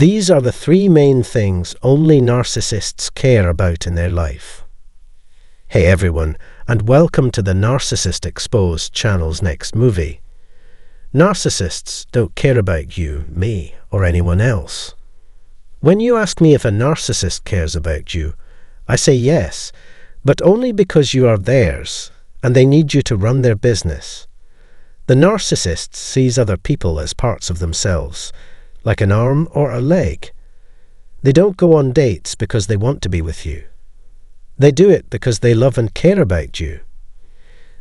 These are the three main things only narcissists care about in their life. Hey everyone, and welcome to the Narcissist Exposed channel's next movie. Narcissists don't care about you, me, or anyone else. When you ask me if a narcissist cares about you, I say yes, but only because you are theirs, and they need you to run their business. The narcissist sees other people as parts of themselves, like an arm or a leg. They don't go on dates because they want to be with you. They do it because they love and care about you.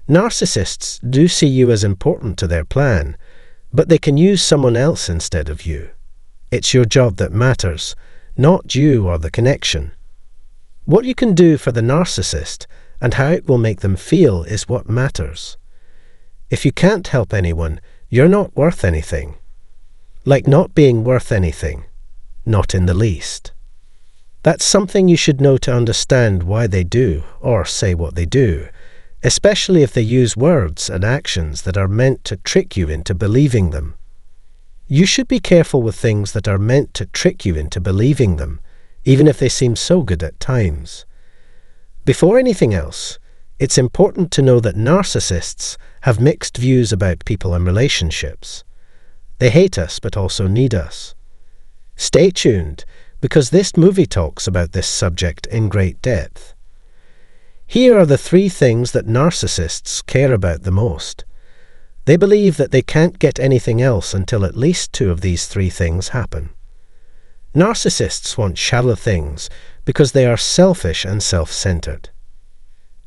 Narcissists do see you as important to their plan, but they can use someone else instead of you. It's your job that matters, not you or the connection. What you can do for the narcissist and how it will make them feel is what matters. If you can't help anyone, you're not worth anything. Like not being worth anything, not in the least. That's something you should know to understand why they do or say what they do, especially if they use words and actions that are meant to trick you into believing them. You should be careful with things that are meant to trick you into believing them, even if they seem so good at times. Before anything else, it's important to know that narcissists have mixed views about people and relationships. They hate us but also need us. Stay tuned, because this movie talks about this subject in great depth. Here are the three things that narcissists care about the most. They believe that they can't get anything else until at least two of these three things happen. Narcissists want shallow things because they are selfish and self-centered.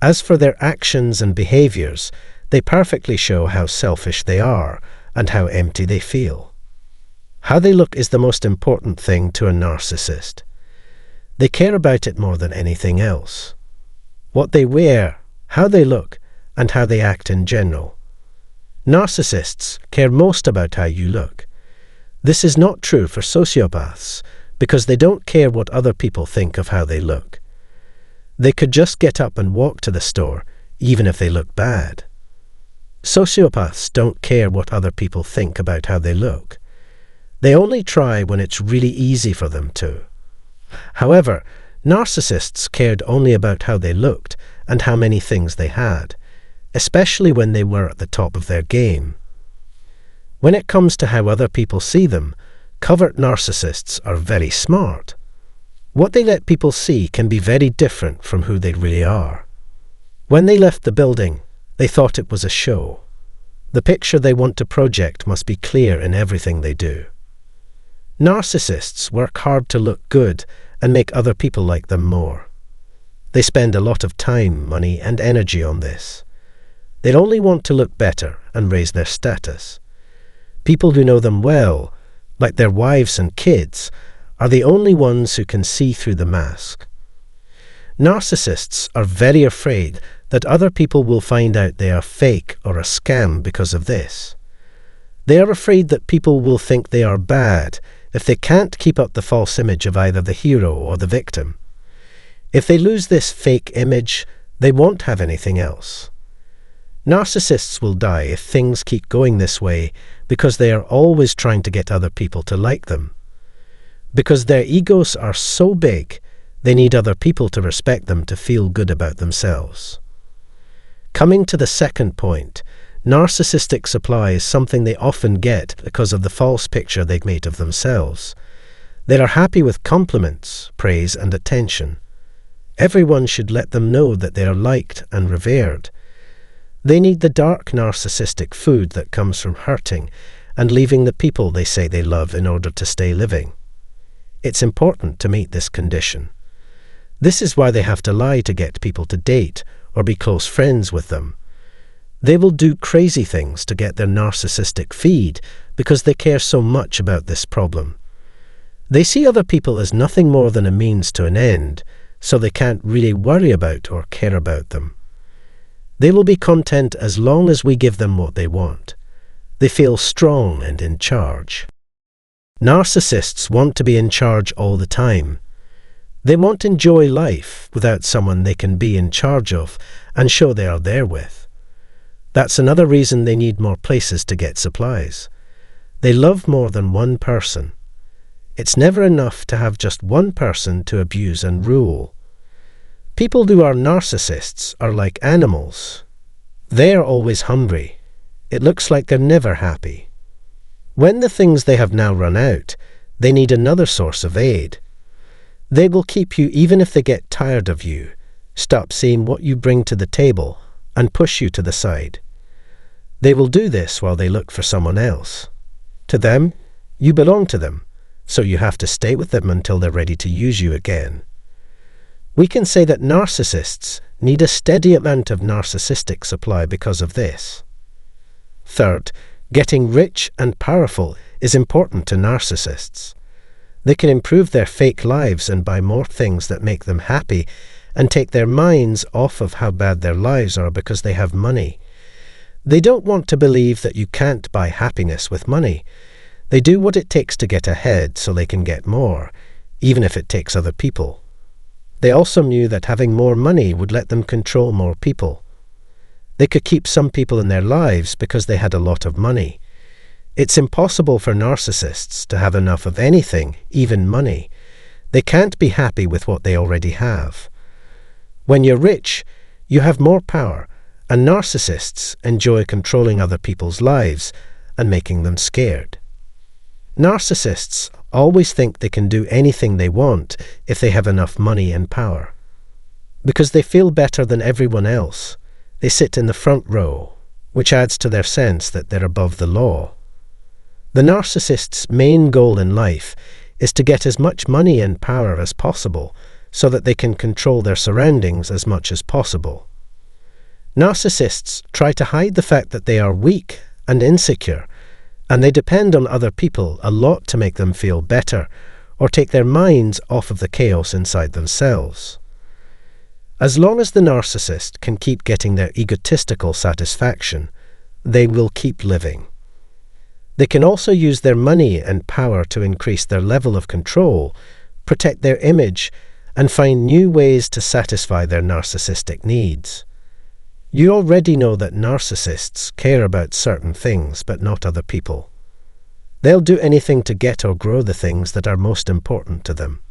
As for their actions and behaviors, they perfectly show how selfish they are and how empty they feel. How they look is the most important thing to a narcissist. They care about it more than anything else. What they wear, how they look, and how they act in general. Narcissists care most about how you look. This is not true for sociopaths, because they don't care what other people think of how they look. They could just get up and walk to the store, even if they look bad. Sociopaths don't care what other people think about how they look. They only try when it's really easy for them to. However, narcissists cared only about how they looked and how many things they had, especially when they were at the top of their game. When it comes to how other people see them, covert narcissists are very smart. What they let people see can be very different from who they really are. When they left the building, they thought it was a show. The picture they want to project must be clear in everything they do. Narcissists work hard to look good and make other people like them more. They spend a lot of time, money, and energy on this. They only want to look better and raise their status. People who know them well, like their wives and kids, are the only ones who can see through the mask. Narcissists are very afraid that other people will find out they are fake or a scam because of this. They are afraid that people will think they are bad if they can't keep up the false image of either the hero or the victim. If they lose this fake image, they won't have anything else. Narcissists will die if things keep going this way because they are always trying to get other people to like them. Because their egos are so big, they need other people to respect them to feel good about themselves. Coming to the second point, narcissistic supply is something they often get because of the false picture they've made of themselves. They are happy with compliments, praise, and attention. Everyone should let them know that they are liked and revered. They need the dark narcissistic food that comes from hurting and leaving the people they say they love in order to stay living. It's important to meet this condition. This is why they have to lie to get people to date or be close friends with them. They will do crazy things to get their narcissistic feed because they care so much about this problem. They see other people as nothing more than a means to an end, so they can't really worry about or care about them. They will be content as long as we give them what they want. They feel strong and in charge. Narcissists want to be in charge all the time. They want to enjoy life without someone they can be in charge of and show they are there with. That's another reason they need more places to get supplies. They love more than one person. It's never enough to have just one person to abuse and rule. People who are narcissists are like animals. They are always hungry. It looks like they're never happy. When the things they have now run out, they need another source of aid. They will keep you even if they get tired of you, stop seeing what you bring to the table, and push you to the side. They will do this while they look for someone else. To them, you belong to them, so you have to stay with them until they're ready to use you again. We can say that narcissists need a steady amount of narcissistic supply because of this. Third, getting rich and powerful is important to narcissists. They can improve their fake lives and buy more things that make them happy and take their minds off of how bad their lives are because they have money. They don't want to believe that you can't buy happiness with money. They do what it takes to get ahead so they can get more, even if it takes other people. They also knew that having more money would let them control more people. They could keep some people in their lives because they had a lot of money. It's impossible for narcissists to have enough of anything, even money. They can't be happy with what they already have. When you're rich, you have more power, and narcissists enjoy controlling other people's lives and making them scared. Narcissists always think they can do anything they want if they have enough money and power. Because they feel better than everyone else, they sit in the front row, which adds to their sense that they're above the law. The narcissist's main goal in life is to get as much money and power as possible so that they can control their surroundings as much as possible. Narcissists try to hide the fact that they are weak and insecure, and they depend on other people a lot to make them feel better or take their minds off of the chaos inside themselves. As long as the narcissist can keep getting their egotistical satisfaction, they will keep living. They can also use their money and power to increase their level of control, protect their image, and find new ways to satisfy their narcissistic needs. You already know that narcissists care about certain things, but not other people. They'll do anything to get or grow the things that are most important to them.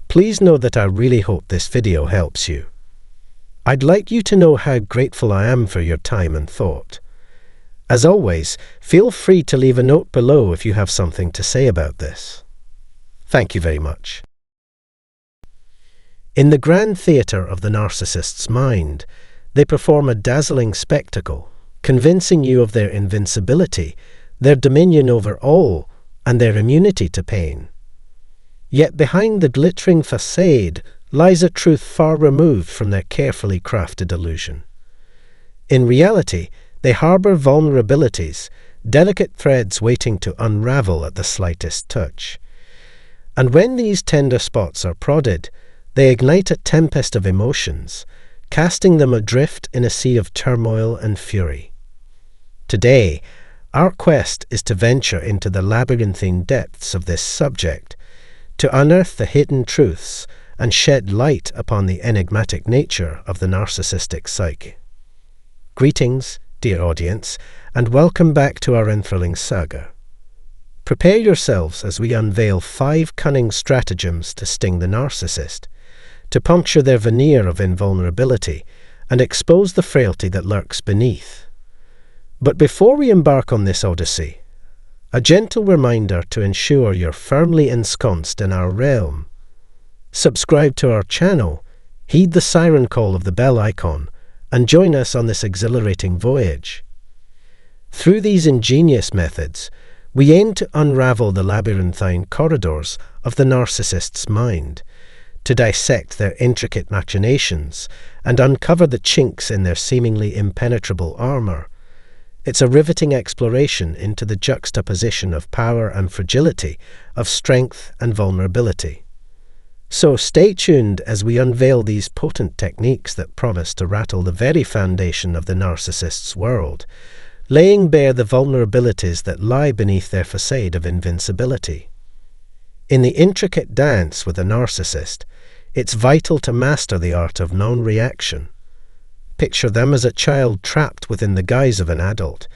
Please know that I really hope this video helps you. I'd like you to know how grateful I am for your time and thought. As always, feel free to leave a note below if you have something to say about this. Thank you very much. In the grand theatre of the narcissist's mind, they perform a dazzling spectacle, convincing you of their invincibility, their dominion over all, and their immunity to pain. Yet behind the glittering facade lies a truth far removed from their carefully crafted illusion. In reality, they harbour vulnerabilities, delicate threads waiting to unravel at the slightest touch. And when these tender spots are prodded, they ignite a tempest of emotions, casting them adrift in a sea of turmoil and fury. Today, our quest is to venture into the labyrinthine depths of this subject, to unearth the hidden truths and shed light upon the enigmatic nature of the narcissistic psyche. Greetings, dear audience, and welcome back to our enthralling saga. Prepare yourselves as we unveil 5 cunning stratagems to sting the narcissist, to puncture their veneer of invulnerability and expose the frailty that lurks beneath. But before we embark on this odyssey, a gentle reminder to ensure you're firmly ensconced in our realm. Subscribe to our channel, heed the siren call of the bell icon, and join us on this exhilarating voyage. Through these ingenious methods, we aim to unravel the labyrinthine corridors of the narcissist's mind, to dissect their intricate machinations and uncover the chinks in their seemingly impenetrable armour. It's a riveting exploration into the juxtaposition of power and fragility, of strength and vulnerability. So stay tuned as we unveil these potent techniques that promise to rattle the very foundation of the narcissist's world, laying bare the vulnerabilities that lie beneath their facade of invincibility. In the intricate dance with a narcissist, it's vital to master the art of non-reaction. Picture them as a child trapped within the guise of an adult,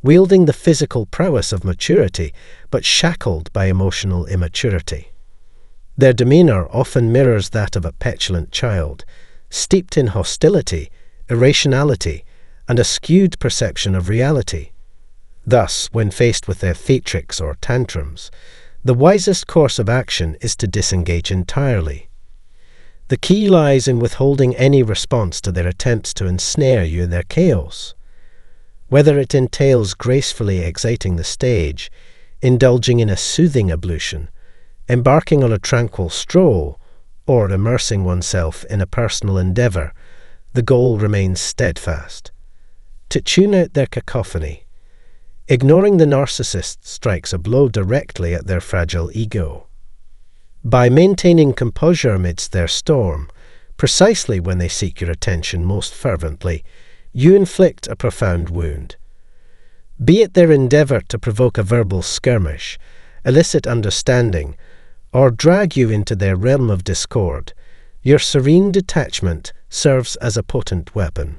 wielding the physical prowess of maturity, but shackled by emotional immaturity. Their demeanor often mirrors that of a petulant child, steeped in hostility, irrationality, and a skewed perception of reality. Thus, when faced with their theatrics or tantrums, the wisest course of action is to disengage entirely. The key lies in withholding any response to their attempts to ensnare you in their chaos. Whether it entails gracefully exiting the stage, indulging in a soothing ablution, embarking on a tranquil stroll, or immersing oneself in a personal endeavour, the goal remains steadfast: to tune out their cacophony. Ignoring the narcissist strikes a blow directly at their fragile ego. By maintaining composure amidst their storm, precisely when they seek your attention most fervently, you inflict a profound wound. Be it their endeavour to provoke a verbal skirmish, elicit understanding, or drag you into their realm of discord, your serene detachment serves as a potent weapon.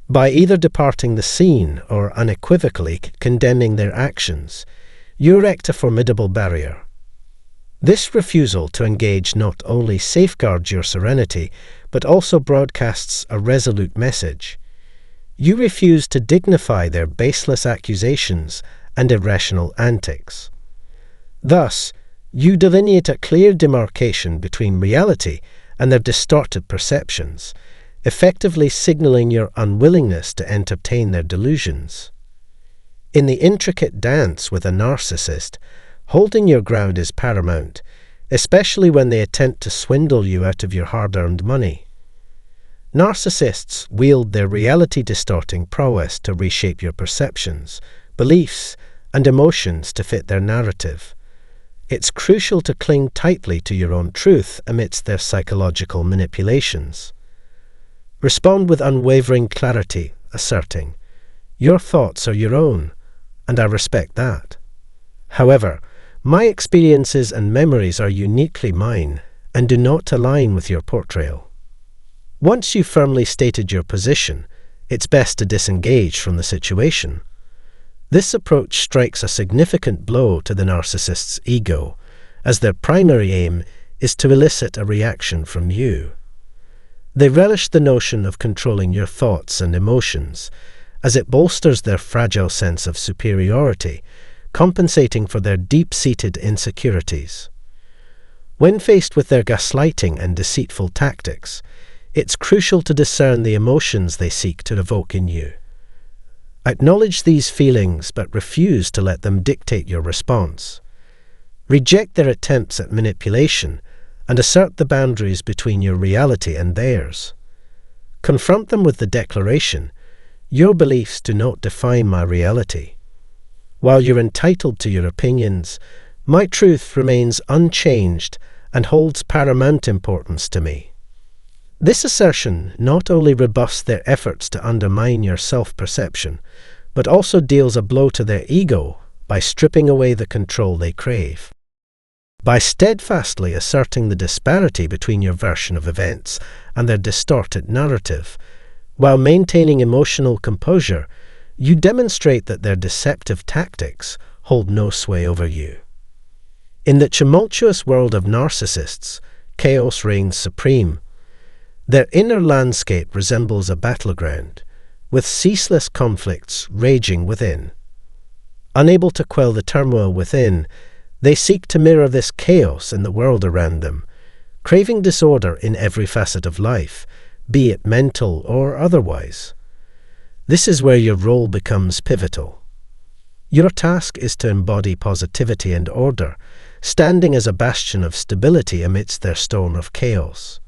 By either departing the scene or unequivocally condemning their actions, you erect a formidable barrier. This refusal to engage not only safeguards your serenity, but also broadcasts a resolute message. You refuse to dignify their baseless accusations and irrational antics. Thus, you delineate a clear demarcation between reality and their distorted perceptions, effectively signaling your unwillingness to entertain their delusions. In the intricate dance with a narcissist, holding your ground is paramount, especially when they attempt to swindle you out of your hard-earned money. Narcissists wield their reality-distorting prowess to reshape your perceptions, beliefs, and emotions to fit their narrative. It's crucial to cling tightly to your own truth amidst their psychological manipulations. Respond with unwavering clarity, asserting, "Your thoughts are your own, and I respect that. However, my experiences and memories are uniquely mine and do not align with your portrayal." Once you've firmly stated your position, it's best to disengage from the situation. This approach strikes a significant blow to the narcissist's ego, as their primary aim is to elicit a reaction from you. They relish the notion of controlling your thoughts and emotions, as it bolsters their fragile sense of superiority, compensating for their deep-seated insecurities. When faced with their gaslighting and deceitful tactics, it's crucial to discern the emotions they seek to evoke in you. Acknowledge these feelings, but refuse to let them dictate your response. Reject their attempts at manipulation and assert the boundaries between your reality and theirs. Confront them with the declaration, "Your beliefs do not define my reality. While you're entitled to your opinions, my truth remains unchanged and holds paramount importance to me." This assertion not only rebuffs their efforts to undermine your self-perception, but also deals a blow to their ego by stripping away the control they crave. By steadfastly asserting the disparity between your version of events and their distorted narrative, while maintaining emotional composure, you demonstrate that their deceptive tactics hold no sway over you. In the tumultuous world of narcissists, chaos reigns supreme. Their inner landscape resembles a battleground, with ceaseless conflicts raging within. Unable to quell the turmoil within, they seek to mirror this chaos in the world around them, craving disorder in every facet of life, be it mental or otherwise. This is where your role becomes pivotal. Your task is to embody positivity and order, standing as a bastion of stability amidst their storm of chaos.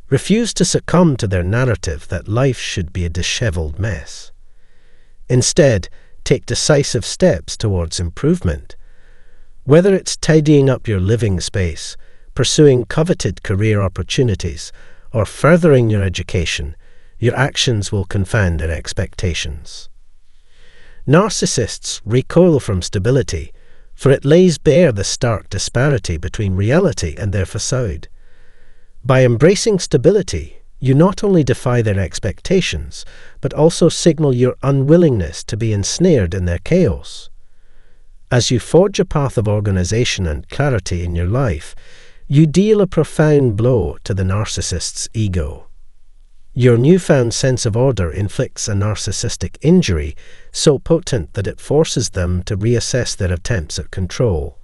Refuse to succumb to their narrative that life should be a disheveled mess. Instead, take decisive steps towards improvement. Whether it's tidying up your living space, pursuing coveted career opportunities, or furthering your education, your actions will confound their expectations. Narcissists recoil from stability, for it lays bare the stark disparity between reality and their facade. By embracing stability, You not only defy their expectations, but also signal your unwillingness to be ensnared in their chaos. As you forge a path of organization and clarity in your life, you deal a profound blow to the narcissist's ego. Your newfound sense of order inflicts a narcissistic injury so potent that it forces them to reassess their attempts at control.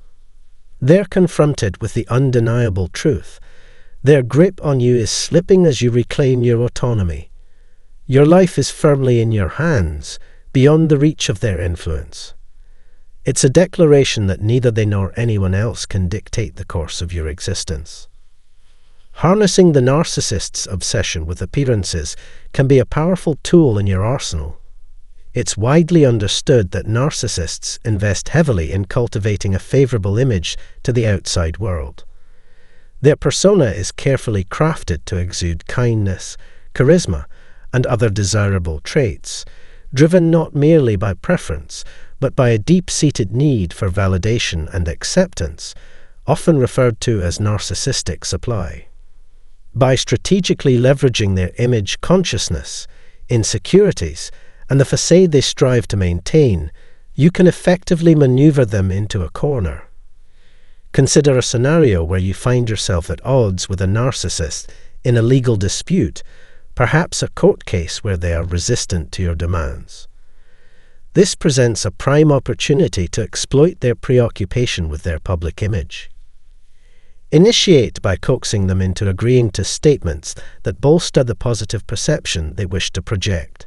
They're confronted with the undeniable truth. Their grip on you is slipping as you reclaim your autonomy. Your life is firmly in your hands, beyond the reach of their influence. It's a declaration that neither they nor anyone else can dictate the course of your existence. Harnessing the narcissist's obsession with appearances can be a powerful tool in your arsenal. It's widely understood that narcissists invest heavily in cultivating a favorable image to the outside world. Their persona is carefully crafted to exude kindness, charisma, and other desirable traits, driven not merely by preference, but by a deep-seated need for validation and acceptance, often referred to as narcissistic supply. By strategically leveraging their image consciousness, insecurities, and the facade they strive to maintain, you can effectively maneuver them into a corner. Consider a scenario where you find yourself at odds with a narcissist in a legal dispute, perhaps a court case where they are resistant to your demands. This presents a prime opportunity to exploit their preoccupation with their public image. Initiate by coaxing them into agreeing to statements that bolster the positive perception they wish to project.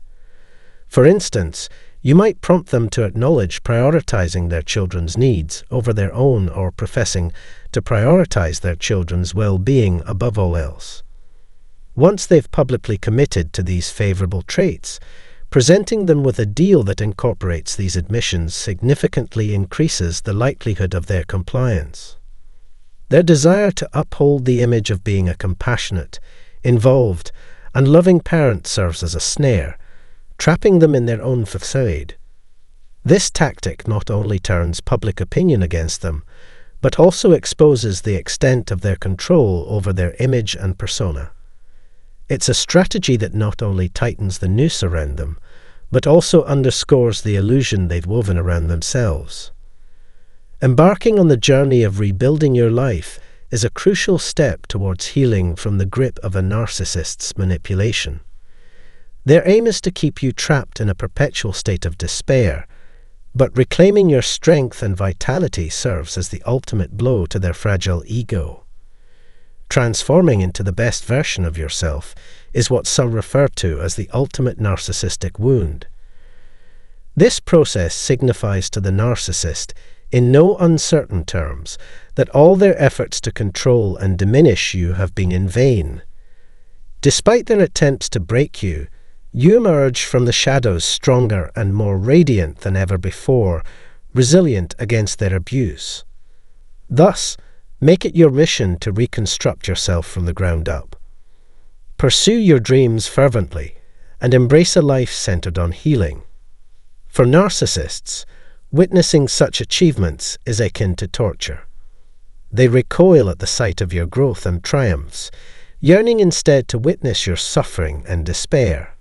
For instance, you might prompt them to acknowledge prioritizing their children's needs over their own, or professing to prioritize their children's well-being above all else. Once they've publicly committed to these favorable traits, presenting them with a deal that incorporates these admissions significantly increases the likelihood of their compliance. Their desire to uphold the image of being a compassionate, involved, and loving parent serves as a snare, trapping them in their own facade. This tactic not only turns public opinion against them, but also exposes the extent of their control over their image and persona. It's a strategy that not only tightens the noose around them, but also underscores the illusion they've woven around themselves. Embarking on the journey of rebuilding your life is a crucial step towards healing from the grip of a narcissist's manipulation. Their aim is to keep you trapped in a perpetual state of despair, but reclaiming your strength and vitality serves as the ultimate blow to their fragile ego. Transforming into the best version of yourself is what some refer to as the ultimate narcissistic wound. This process signifies to the narcissist, in no uncertain terms, that all their efforts to control and diminish you have been in vain. Despite their attempts to break you, you emerge from the shadows stronger and more radiant than ever before, resilient against their abuse. Thus, make it your mission to reconstruct yourself from the ground up. Pursue your dreams fervently and embrace a life centered on healing. For narcissists, witnessing such achievements is akin to torture. They recoil at the sight of your growth and triumphs, yearning instead to witness your suffering and despair.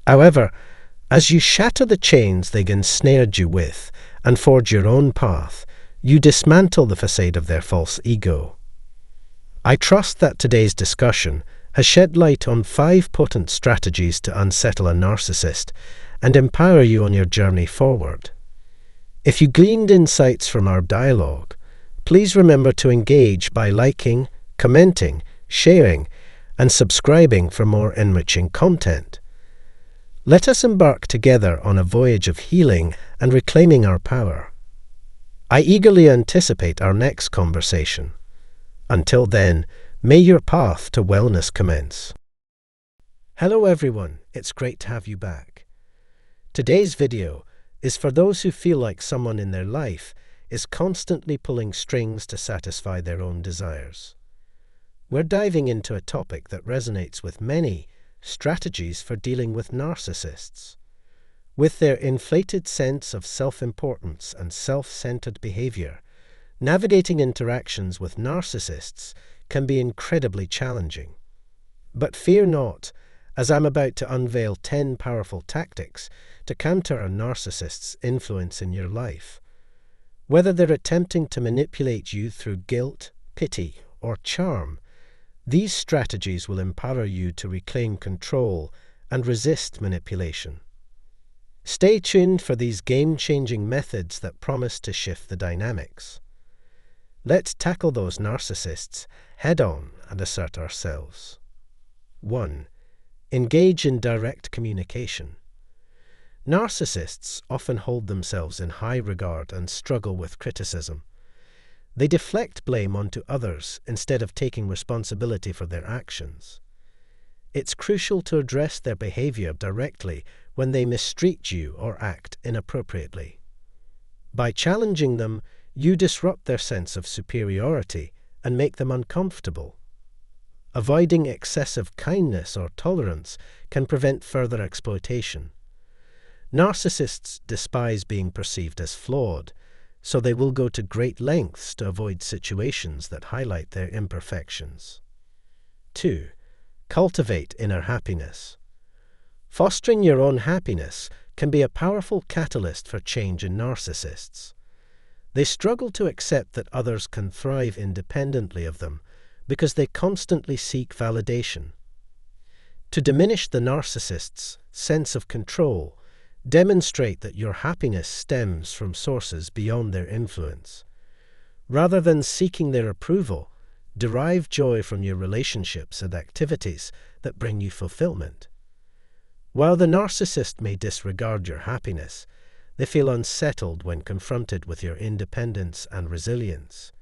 However, as you shatter the chains they ensnared you with and forge your own path, you dismantle the facade of their false ego. I trust that today's discussion has shed light on 5 potent strategies to unsettle a narcissist and empower you on your journey forward. If you gleaned insights from our dialogue, please remember to engage by liking, commenting, sharing, and subscribing for more enriching content. Let us embark together on a voyage of healing and reclaiming our power. I eagerly anticipate our next conversation. Until then, may your path to wellness commence. Hello everyone, it's great to have you back. Today's video is for those who feel like someone in their life is constantly pulling strings to satisfy their own desires. We're diving into a topic that resonates with many: strategies for dealing with narcissists. With their inflated sense of self-importance and self-centered behavior, navigating interactions with narcissists can be incredibly challenging. But fear not, as I'm about to unveil 10 powerful tactics to counter a narcissist's influence in your life. Whether they're attempting to manipulate you through guilt, pity, or charm, these strategies will empower you to reclaim control and resist manipulation. Stay tuned for these game-changing methods that promise to shift the dynamics. Let's tackle those narcissists head-on and assert ourselves. 1. Engage in direct communication. Narcissists often hold themselves in high regard and struggle with criticism. They deflect blame onto others instead of taking responsibility for their actions. It's crucial to address their behavior directly when they mistreat you or act inappropriately. By challenging them, you disrupt their sense of superiority and make them uncomfortable. Avoiding excessive kindness or tolerance can prevent further exploitation. Narcissists despise being perceived as flawed, so they will go to great lengths to avoid situations that highlight their imperfections. 2. Cultivate inner happiness. Fostering your own happiness can be a powerful catalyst for change in narcissists. They struggle to accept that others can thrive independently of them because they constantly seek validation. To diminish the narcissist's sense of control, demonstrate that your happiness stems from sources beyond their influence. Rather than seeking their approval, derive joy from your relationships and activities that bring you fulfillment. While the narcissist may disregard your happiness, they feel unsettled when confronted with your independence and resilience.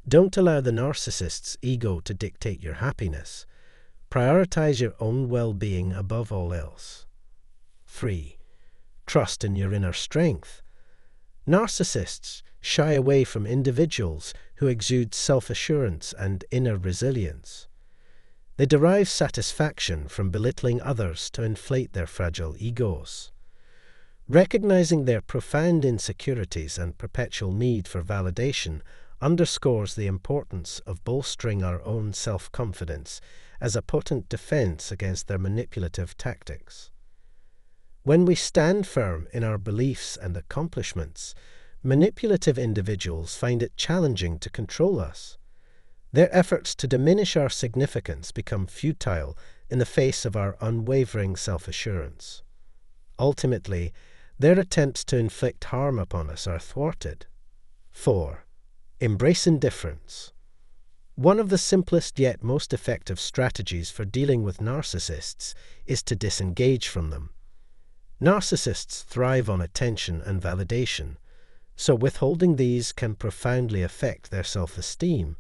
Don't allow the narcissist's ego to dictate your happiness. Prioritize your own well-being above all else. 3. Trust in your inner strength. Narcissists shy away from individuals who exude self-assurance and inner resilience. They derive satisfaction from belittling others to inflate their fragile egos. Recognizing their profound insecurities and perpetual need for validation underscores the importance of bolstering our own self-confidence as a potent defense against their manipulative tactics. When we stand firm in our beliefs and accomplishments, manipulative individuals find it challenging to control us. Their efforts to diminish our significance become futile in the face of our unwavering self-assurance. Ultimately, their attempts to inflict harm upon us are thwarted. 4. Embrace indifference. One of the simplest yet most effective strategies for dealing with narcissists is to disengage from them. Narcissists thrive on attention and validation, so withholding these can profoundly affect their self-esteem.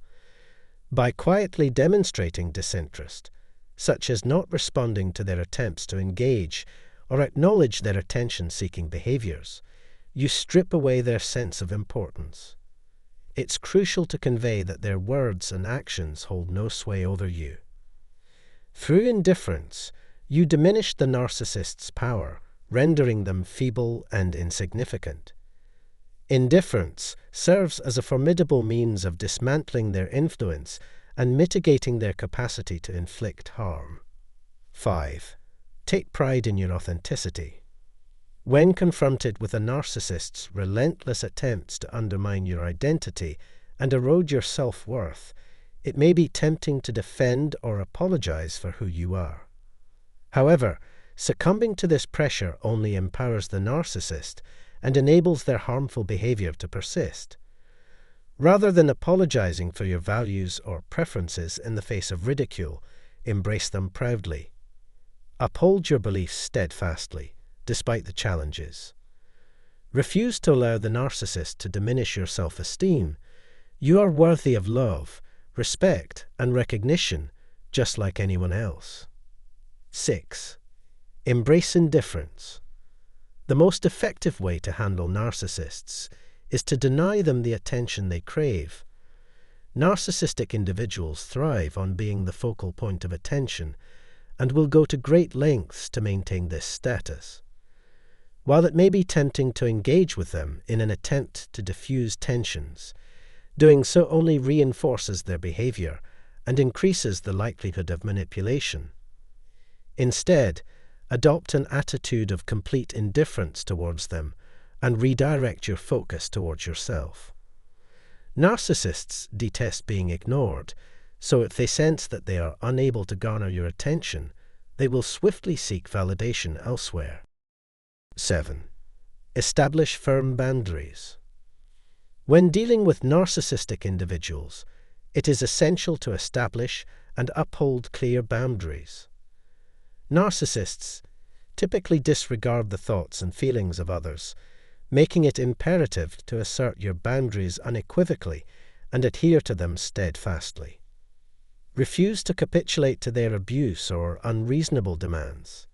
By quietly demonstrating disinterest, such as not responding to their attempts to engage or acknowledge their attention-seeking behaviors, you strip away their sense of importance. It's crucial to convey that their words and actions hold no sway over you. Through indifference, you diminish the narcissist's power, rendering them feeble and insignificant. Indifference serves as a formidable means of dismantling their influence and mitigating their capacity to inflict harm. 5. Take pride in your authenticity. When confronted with a narcissist's relentless attempts to undermine your identity and erode your self-worth, it may be tempting to defend or apologize for who you are. However, succumbing to this pressure only empowers the narcissist and enables their harmful behavior to persist. Rather than apologizing for your values or preferences in the face of ridicule, embrace them proudly. Uphold your beliefs steadfastly, despite the challenges. Refuse to allow the narcissist to diminish your self-esteem. You are worthy of love, respect, and recognition, just like anyone else. 6. Embrace indifference. The most effective way to handle narcissists is to deny them the attention they crave. Narcissistic individuals thrive on being the focal point of attention and will go to great lengths to maintain this status. While it may be tempting to engage with them in an attempt to diffuse tensions, doing so only reinforces their behavior and increases the likelihood of manipulation. Instead, adopt an attitude of complete indifference towards them and redirect your focus towards yourself. Narcissists detest being ignored, so if they sense that they are unable to garner your attention, they will swiftly seek validation elsewhere. 7. Establish firm boundaries. When dealing with narcissistic individuals, it is essential to establish and uphold clear boundaries. Narcissists typically disregard the thoughts and feelings of others, making it imperative to assert your boundaries unequivocally and adhere to them steadfastly. Refuse to capitulate to their abuse or unreasonable demands.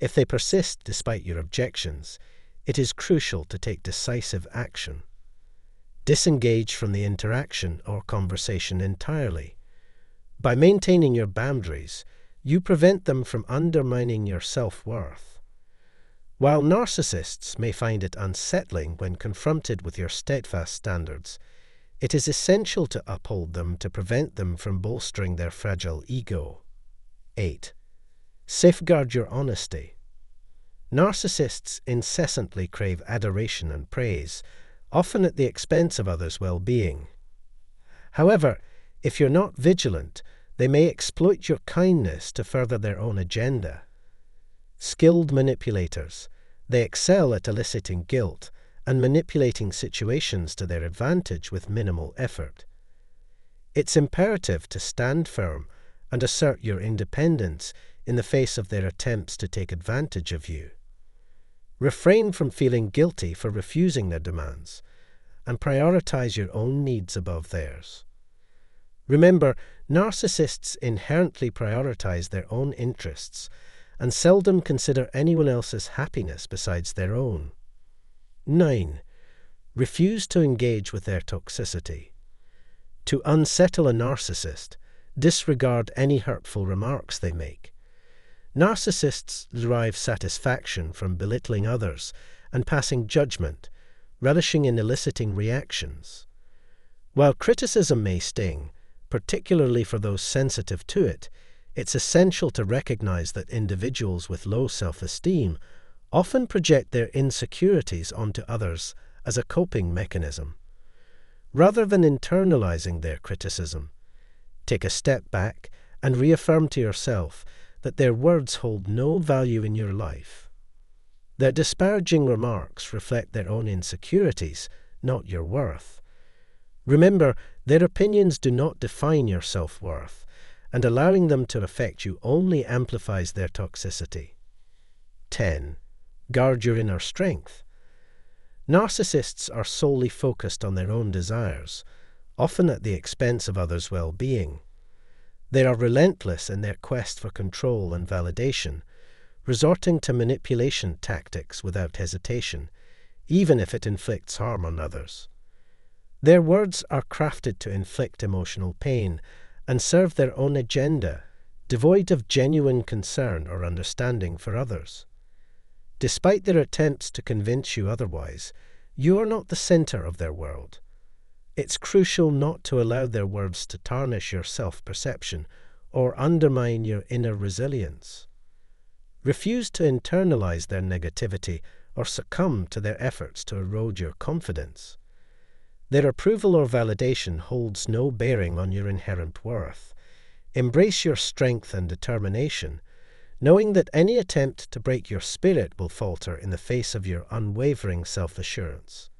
If they persist despite your objections, it is crucial to take decisive action. Disengage from the interaction or conversation entirely. By maintaining your boundaries, you prevent them from undermining your self-worth. While narcissists may find it unsettling when confronted with your steadfast standards, it is essential to uphold them to prevent them from bolstering their fragile ego. 8. Safeguard your honesty. Narcissists incessantly crave adoration and praise, often at the expense of others' well-being. However, if you're not vigilant, they may exploit your kindness to further their own agenda. Skilled manipulators, they excel at eliciting guilt and manipulating situations to their advantage with minimal effort. It's imperative to stand firm and assert your independence in the face of their attempts to take advantage of you. Refrain from feeling guilty for refusing their demands, and prioritize your own needs above theirs. Remember, narcissists inherently prioritize their own interests and seldom consider anyone else's happiness besides their own. 9. Refuse to engage with their toxicity. To unsettle a narcissist, disregard any hurtful remarks they make. Narcissists derive satisfaction from belittling others and passing judgment, relishing in eliciting reactions. While criticism may sting, particularly for those sensitive to it, it's essential to recognize that individuals with low self-esteem often project their insecurities onto others as a coping mechanism. Rather than internalizing their criticism, take a step back and reaffirm to yourself that their words hold no value in your life. Their disparaging remarks reflect their own insecurities, not your worth. Remember, their opinions do not define your self-worth, and allowing them to affect you only amplifies their toxicity. 10. Guard your inner strength. Narcissists are solely focused on their own desires, often at the expense of others' well-being. They are relentless in their quest for control and validation, resorting to manipulation tactics without hesitation, even if it inflicts harm on others. Their words are crafted to inflict emotional pain and serve their own agenda, devoid of genuine concern or understanding for others. Despite their attempts to convince you otherwise, you are not the center of their world. It's crucial not to allow their words to tarnish your self-perception or undermine your inner resilience. Refuse to internalize their negativity or succumb to their efforts to erode your confidence. Their approval or validation holds no bearing on your inherent worth. Embrace your strength and determination, knowing that any attempt to break your spirit will falter in the face of your unwavering self-assurance.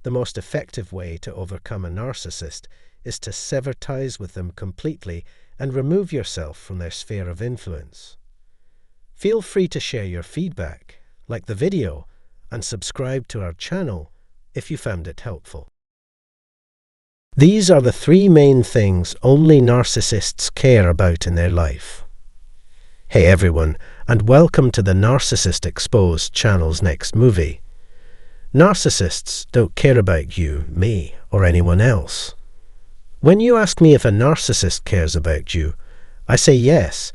The most effective way to overcome a narcissist is to sever ties with them completely and remove yourself from their sphere of influence. Feel free to share your feedback, like the video, and subscribe to our channel if you found it helpful. These are the 3 main things only narcissists care about in their life. Hey everyone, and welcome to the Narcissist Exposed channel's next movie. Narcissists don't care about you, me, or anyone else. When you ask me if a narcissist cares about you, I say yes,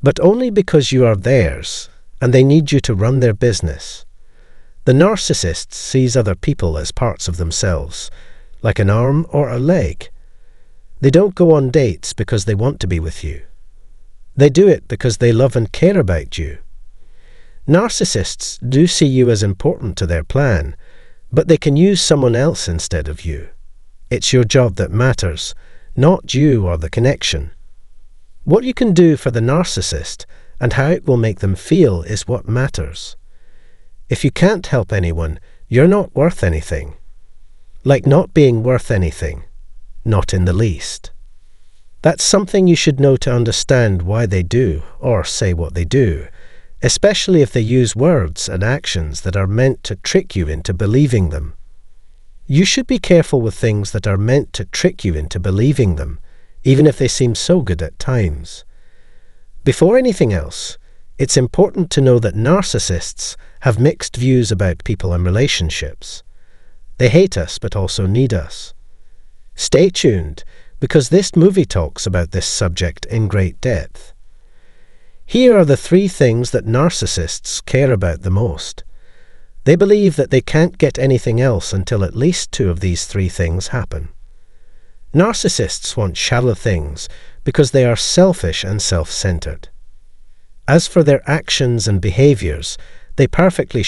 but only because you are theirs, and they need you to run their business. The narcissist sees other people as parts of themselves, like an arm or a leg. They don't go on dates because they want to be with you. They do it because they love and care about you. Narcissists do see you as important to their plan, but they can use someone else instead of you. It's your job that matters, not you or the connection. What you can do for the narcissist and how it will make them feel is what matters. If you can't help anyone, you're not worth anything. Like not being worth anything. Not in the least. That's something you should know to understand why they do or say what they do, especially if they use words and actions that are meant to trick you into believing them. You should be careful with things that are meant to trick you into believing them, even if they seem so good at times. Before anything else, it's important to know that narcissists have mixed views about people and relationships. They hate us but also need us. Stay tuned, because this movie talks about this subject in great depth. Here are the 3 things that narcissists care about the most. They believe that they can't get anything else until at least 2 of these 3 things happen. Narcissists want shallow things because they are selfish and self-centered. As for their actions and behaviors, they perfectly